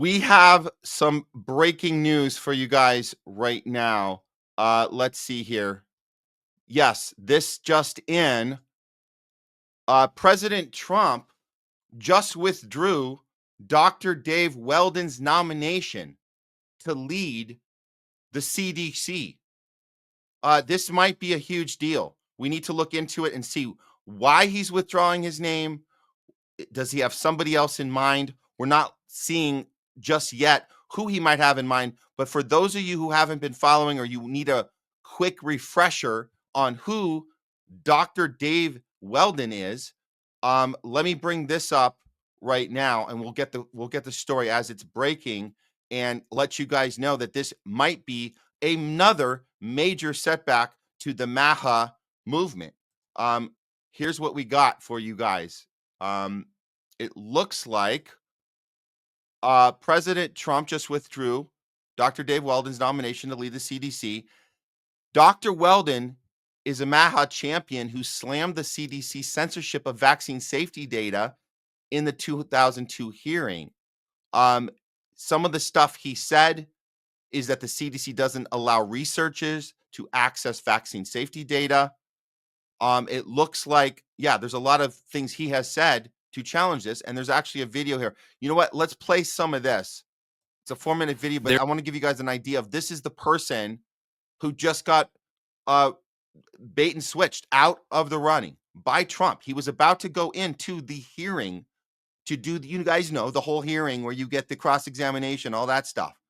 We have some breaking news for you guys right now. Let's see here. Yes, this just in. President Trump just withdrew Dr. Dave Weldon's nomination to lead the CDC. This might be a huge deal. We need to look into it and see why he's withdrawing his name. Does he have somebody else in mind? We're not seeing just yet who he might have in mind. But for those of you who haven't been following, or you need a quick refresher on who Dr. Dave Weldon is, let me bring this up right now, and we'll get the story as it's breaking, and let you guys know that this might be another major setback to the MAHA movement. Here's what we got for you guys. It looks like President Trump just withdrew Dr. Dave Weldon's nomination to lead the CDC. Dr. Weldon is a MAHA champion who slammed the CDC censorship of vaccine safety data in the 2002 hearing. Some of the stuff he said is that the CDC doesn't allow researchers to access vaccine safety data. It looks like, yeah, there's a lot of things he has said to challenge this, and there's actually a video here. You know what? Let's play some of this. It's a 4-minute video, but I want to give you guys an idea of this is the person who just got bait and switched out of the running by Trump. He was about to go into the hearing to do, you guys know, the whole hearing where you get the cross-examination, all that stuff.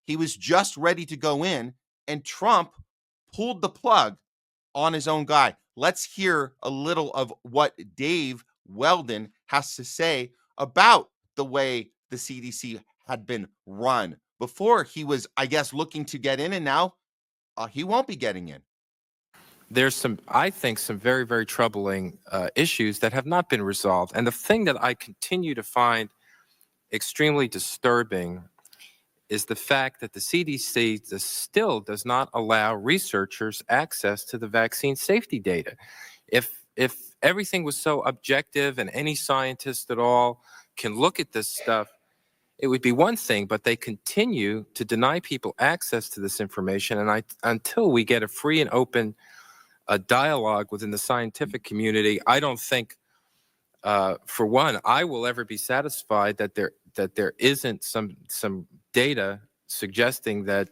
He was just ready to go in, and Trump pulled the plug on his own guy. Let's hear a little of what Dave Weldon has to say about the way the CDC had been run. Before he was, I guess, looking to get in, and now he won't be getting in. There's some, I think, some very, very troubling issues that have not been resolved. And the thing that I continue to find extremely disturbing is the fact that the CDC still does not allow researchers access to the vaccine safety data. If everything was so objective and any scientist at all can look at this stuff, it would be one thing, but they continue to deny people access to this information. And until we get a free and open dialogue within the scientific community, I don't think, for one, I will ever be satisfied that there isn't some data suggesting that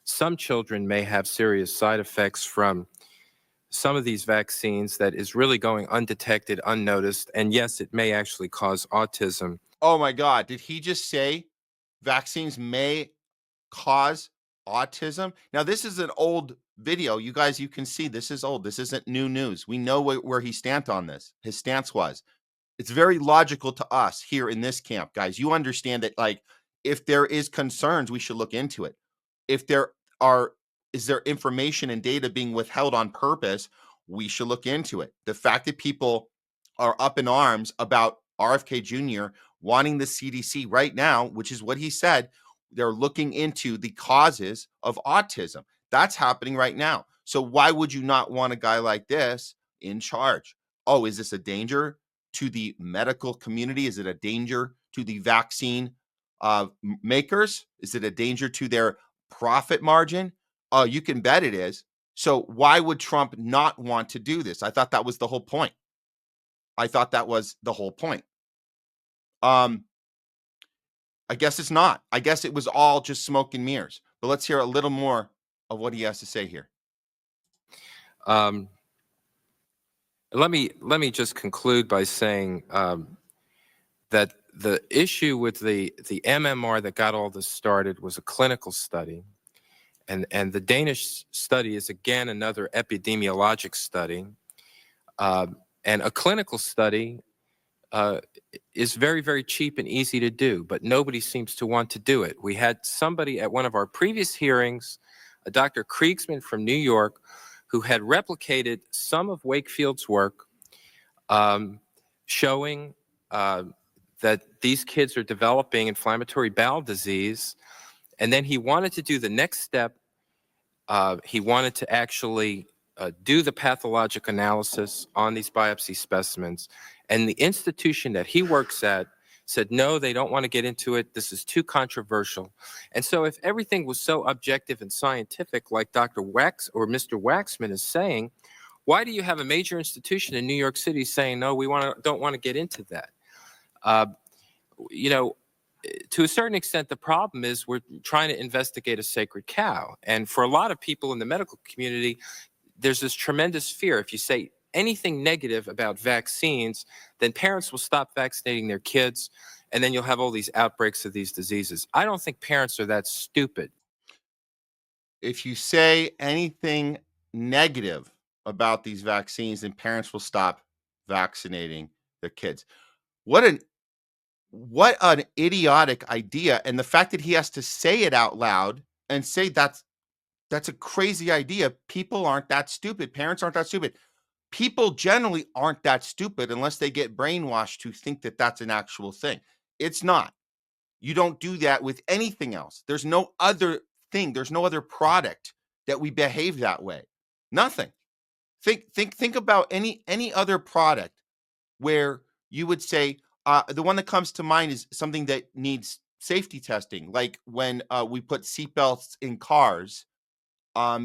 some children may have serious side effects from some of these vaccines that is really going undetected, unnoticed, and yes, it may actually cause autism. Oh my God, did he just say vaccines may cause autism? Now, this is an old video. You guys, you can see this is old. This isn't new news. We know where he stands on this. His stance was. It's very logical to us here in this camp, guys. You understand that, like, if there is concerns, we should look into it. If is there information and data being withheld on purpose, we should look into it. The fact that people are up in arms about RFK Jr. wanting the CDC right now, which is what he said, they're looking into the causes of autism. That's happening right now. So why would you not want a guy like this in charge? Oh, is this a danger to the medical community? Is it a danger to the vaccine makers? Is it a danger to their profit margin? You can bet it is. So why would Trump not want to do this? I thought that was the whole point. I guess it's not. I guess it was all just smoke and mirrors. But let's hear a little more of what he has to say here. Let me just conclude by saying that the issue with the MMR that got all this started was a clinical study. And the Danish study is, again, another epidemiologic study. And a clinical study is very, very cheap and easy to do, but nobody seems to want to do it. We had somebody at one of our previous hearings, a Dr. Kriegsman from New York, who had replicated some of Wakefield's work, showing that these kids are developing inflammatory bowel disease. And then he wanted to do the next step. He wanted to actually do the pathologic analysis on these biopsy specimens. And the institution that he works at said, no, they don't want to get into it. This is too controversial. And so if everything was so objective and scientific, like Dr. Wax or Mr. Waxman is saying, why do you have a major institution in New York City saying, no, we don't want to get into that? You know, to a certain extent, the problem is we're trying to investigate a sacred cow. And for a lot of people in the medical community, there's this tremendous fear. If you say anything negative about vaccines, then parents will stop vaccinating their kids, and then you'll have all these outbreaks of these diseases. I don't think parents are that stupid. If you say anything negative about these vaccines, then parents will stop vaccinating their kids. What an idiotic idea. And the fact that he has to say it out loud and say that's a crazy idea. People aren't that stupid. Parents aren't that stupid. People generally aren't that stupid unless they get brainwashed to think that that's an actual thing. It's not. You don't do that with anything else. There's no other thing. There's no other product that we behave that way. Nothing. Think about any other product where you would say, the one that comes to mind is something that needs safety testing, like when we put seatbelts in cars,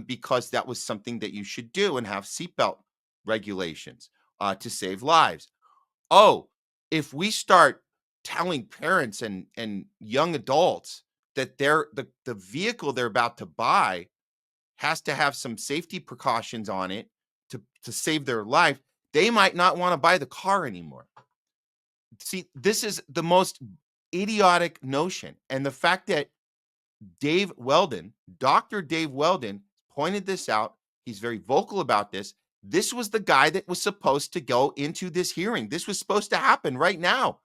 because that was something that you should do and have seatbelt regulations to save lives. Oh, if we start telling parents and young adults that the vehicle they're about to buy has to have some safety precautions on it to save their life, they might not want to buy the car anymore. See, this is the most idiotic notion. And the fact that Dr. Dave Weldon pointed this out, he's very vocal about this. This was the guy that was supposed to go into this hearing. This was supposed to happen right now.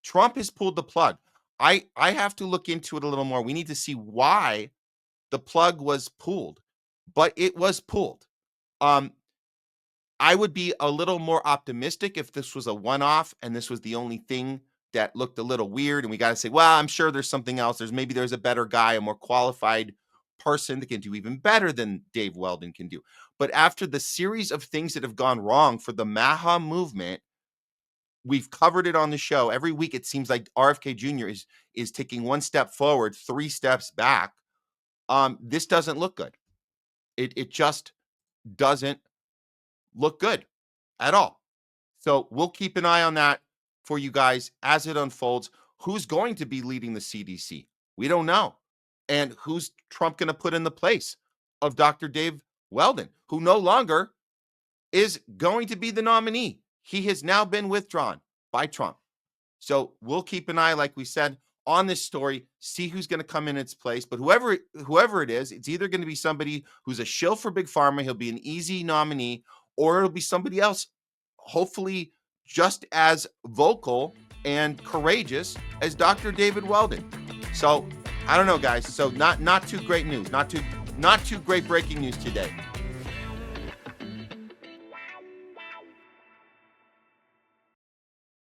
Trump has pulled the plug. I have to look into it a little more. We need to see why the plug was pulled, but it was pulled. I would be a little more optimistic if this was a one-off and this was the only thing that looked a little weird. And we got to say, well, I'm sure there's something else. There's a better guy, a more qualified person that can do even better than Dave Weldon can do. But after the series of things that have gone wrong for the MAHA movement, we've covered it on the show. Every week, it seems like RFK Jr. is taking one step forward, 3 steps back. This doesn't look good. It just doesn't look good at all. So we'll keep an eye on that for you guys as it unfolds. Who's going to be leading the CDC? We don't know. And who's Trump going to put in the place of Dr. Dave Weldon, who no longer is going to be the nominee? He has now been withdrawn by Trump. So we'll keep an eye, like we said, on this story, see who's going to come in its place. But whoever it is, it's either going to be somebody who's a shill for Big Pharma. He'll be an easy nominee, or it'll be somebody else, hopefully just as vocal and courageous as Dr. David Weldon. So I don't know, guys. So not too great news, not too great breaking news today.